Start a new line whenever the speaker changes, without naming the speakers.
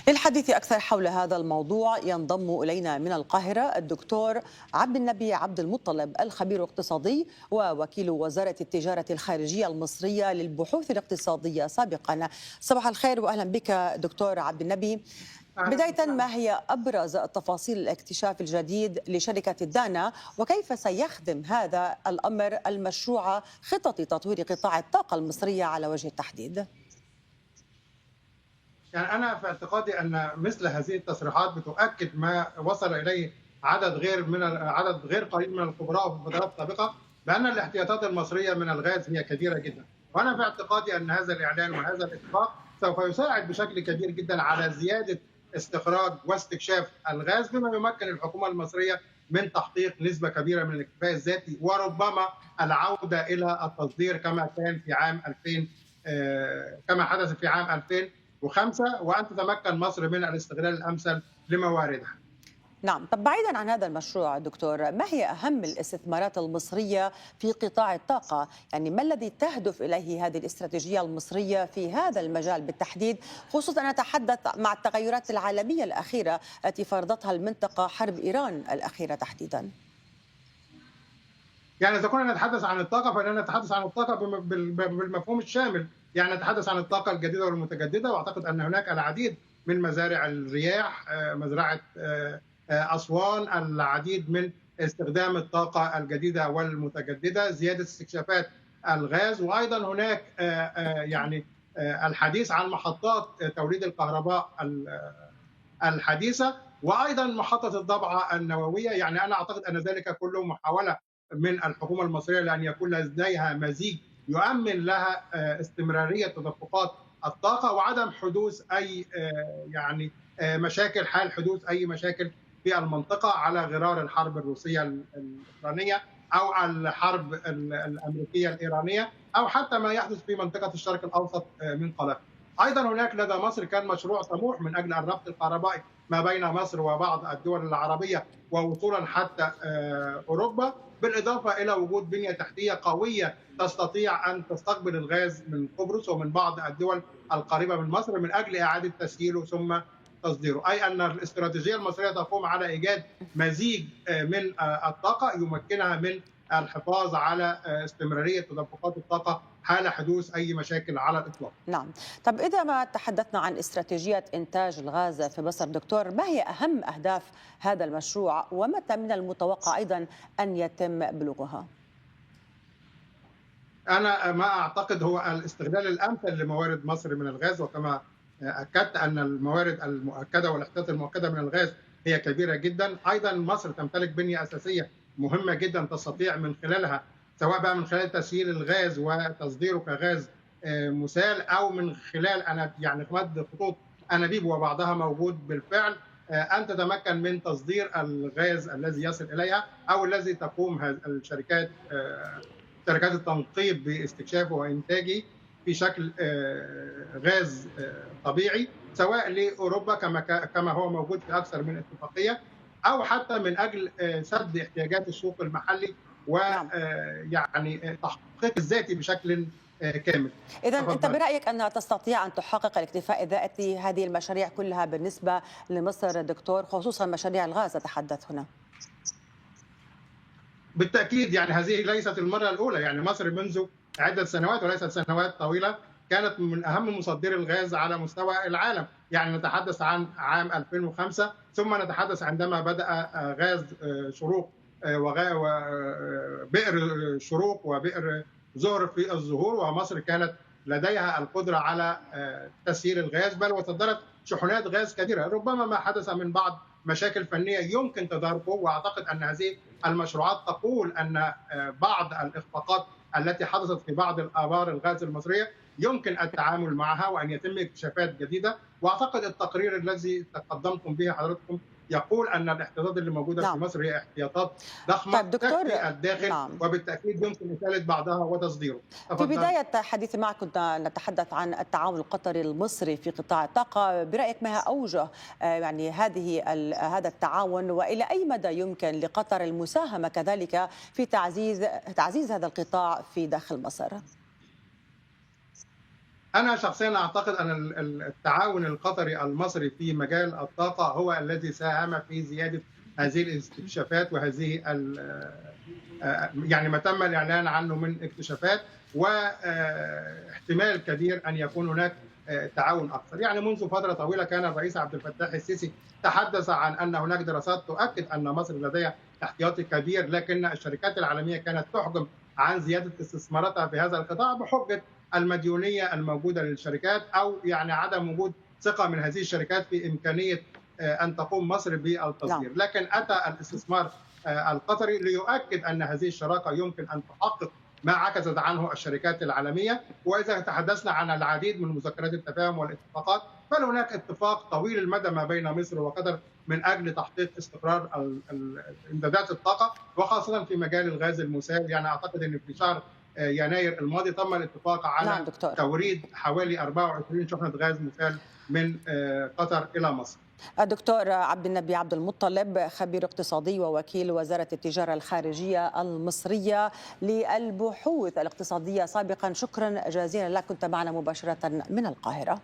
للحديث أكثر حول هذا الموضوع ينضم إلينا من القاهرة الدكتور عبد النبي عبد المطلب، الخبير الاقتصادي ووكيل وزارة التجارة الخارجية المصرية للبحوث الاقتصادية سابقا. صباح الخير وأهلا بك دكتور عبد النبي.
أهلا
بداية،
وسهلا.
ما هي أبرز التفاصيل الاكتشاف الجديد لشركة الدانا، وكيف سيخدم هذا الأمر المشروع خطة تطوير قطاع الطاقة المصرية على وجه التحديد؟
يعني أنا في اعتقادي أن مثل هذه التصريحات بتؤكد ما وصل إليه عدد غير قليل من الخبراء في فترات سابقة، بأن الاحتياطات المصرية من الغاز هي كبيرة جدا. وأنا في اعتقادي أن هذا الإعلان وهذا الاتفاق سوف يساعد بشكل كبير جدا على زيادة استخراج واستكشاف الغاز، بما يمكن الحكومة المصرية من تحقيق نسبة كبيرة من الاكتفاء الذاتي، وربما العودة إلى التصدير كما كان في عام 2000، كما حدث في عام 2005، وأن تتمكن مصر من الاستغلال الأمثل لمواردها.
نعم، طب بعيدا عن هذا المشروع دكتور، ما هي أهم الاستثمارات المصرية في قطاع الطاقة؟ يعني ما الذي تهدف إليه هذه الاستراتيجية المصرية في هذا المجال بالتحديد، خصوصا أن نتحدث مع التغيرات العالمية الأخيرة التي فرضتها المنطقة حرب إيران الأخيرة تحديدا؟
يعني إذا كنا نتحدث عن الطاقة فإننا نتحدث عن الطاقة بالمفهوم الشامل، يعني نتحدث عن الطاقة الجديدة والمتجددة، وأعتقد أن هناك العديد من مزارع الرياح، مزرعة أسوان، العديد من استخدام الطاقة الجديدة والمتجددة، زيادة استكشافات الغاز، وأيضا هناك يعني الحديث عن محطات توليد الكهرباء الحديثة، وأيضا محطة الضبعة النووية. يعني أنا أعتقد أن ذلك كله محاولة من الحكومة المصرية لأن يكون لديها مزيج يؤمن لها استمرارية تدفقات الطاقة وعدم حدوث أي يعني مشاكل، حال حدوث أي مشاكل في المنطقة على غرار الحرب الروسية الأوكرانية أو الحرب الأمريكية الإيرانية أو حتى ما يحدث في منطقة الشرق الأوسط من قلق. أيضا هناك لدى مصر كان مشروع طموح من أجل الربط الكهربائي ما بين مصر وبعض الدول العربية ووصولا حتى أوروبا، بالإضافة إلى وجود بنية تحتية قوية تستطيع أن تستقبل الغاز من قبرص ومن بعض الدول القريبة من مصر من أجل إعادة تسييله ثم تصديره. أي أن الاستراتيجية المصرية تقوم على إيجاد مزيج من الطاقة يمكنها من الحفاظ على استمرارية تدفقات الطاقة حال حدوث أي مشاكل على الإطلاق.
نعم، طب إذا ما تحدثنا عن استراتيجية إنتاج الغاز في مصر دكتور، ما هي أهم أهداف هذا المشروع ومتى من المتوقع أيضا أن يتم بلوغها؟
أنا ما أعتقد هو الاستغلال الأمثل لموارد مصر من الغاز، وكما أكدت أن الموارد المؤكدة والاحتياطات المؤكدة من الغاز هي كبيرة جدا. أيضا مصر تمتلك بنية أساسية مهمة جدا تستطيع من خلالها، سواء بقى من خلال تسييل الغاز وتصديره كغاز مسال أو من خلال يعني مد خطوط أنابيب وبعضها موجود بالفعل، أن تتمكن من تصدير الغاز الذي يصل إليها أو الذي تقوم الشركات شركات التنقيب باستكشافه وإنتاجه في شكل غاز طبيعي، سواء لأوروبا كما هو موجود في أكثر من اتفاقية، أو حتى من أجل سد احتياجات السوق المحلي
نعم،
ويعني تحقيق الذاتي بشكل كامل.
إذا أنت
تفضل.
برأيك أنها تستطيع أن تحقق الاكتفاء الذاتي هذه المشاريع كلها بالنسبة لمصر دكتور، خصوصا مشاريع الغاز أتحدث هنا؟
بالتأكيد، يعني هذه ليست المرة الأولى، يعني مصر منذ عدة سنوات وليست سنوات طويلة كانت من أهم مصدري الغاز على مستوى العالم. يعني نتحدث عن عام 2005، ثم نتحدث عندما بدأ غاز شروق وبئر شروق وبئر زهر في الظهور، ومصر كانت لديها القدرة على تسيير الغاز، بل وصدرت شحنات غاز كثيرة. ربما ما حدث من بعض مشاكل فنية يمكن تداركه، وأعتقد أن هذه المشروعات تقول أن بعض الإخفاقات التي حدثت في بعض الآبار الغاز المصرية يمكن التعامل معها وأن يتم اكتشافات جديدة. وأعتقد التقرير الذي تقدمتم به حضرتكم يقول أن الاحتياطات اللي موجودة في
نعم.
مصر هي احتياطات ضخمة
طيب دكتور،
تكفي الداخل،
نعم،
وبالتأكيد يمكن إزالة بعضها وتصديره.
في
تفضل.
بداية حديثي معك كنا نتحدث عن التعاون القطري المصري في قطاع الطاقة. برأيك ما هي أوجه يعني هذا التعاون، وإلى أي مدى يمكن لقطر المساهمة كذلك في تعزيز هذا القطاع في داخل مصر؟
أنا شخصيا أعتقد أن التعاون القطري المصري في مجال الطاقة هو الذي ساهم في زيادة هذه الاستكشافات وهذه يعني ما تم الإعلان عنه من اكتشافات، واحتمال كبير أن يكون هناك تعاون أكثر. يعني منذ فترة طويلة كان الرئيس عبد الفتاح السيسي تحدث عن أن هناك دراسات تؤكد أن مصر لديها احتياطي كبير، لكن الشركات العالمية كانت تحجم عن زيادة استثماراتها في هذا القطاع بحجة المديونية الموجودة للشركات، أو يعني عدم وجود ثقة من هذه الشركات في إمكانية أن تقوم مصر بالتصدير. لكن أتى الاستثمار القطري ليؤكد أن هذه الشراكة يمكن أن تحقق ما عجزت عنه الشركات العالمية. وإذا تحدثنا عن العديد من مذكرات التفاهم والاتفاقات، فهناك اتفاق طويل المدى ما بين مصر وقطر من أجل تحقيق استقرار إمدادات الطاقة، وخاصة في مجال الغاز المسال. يعني أعتقد أن في شهر يناير الماضي تم الاتفاق على توريد حوالي 24 شحنة غاز مسال من قطر إلى مصر.
الدكتور عبد النبي عبد المطلب، خبير اقتصادي ووكيل وزارة التجارة الخارجية المصرية للبحوث الاقتصادية سابقا، شكرا جزيلا لك، كنت معنا مباشرة من القاهرة.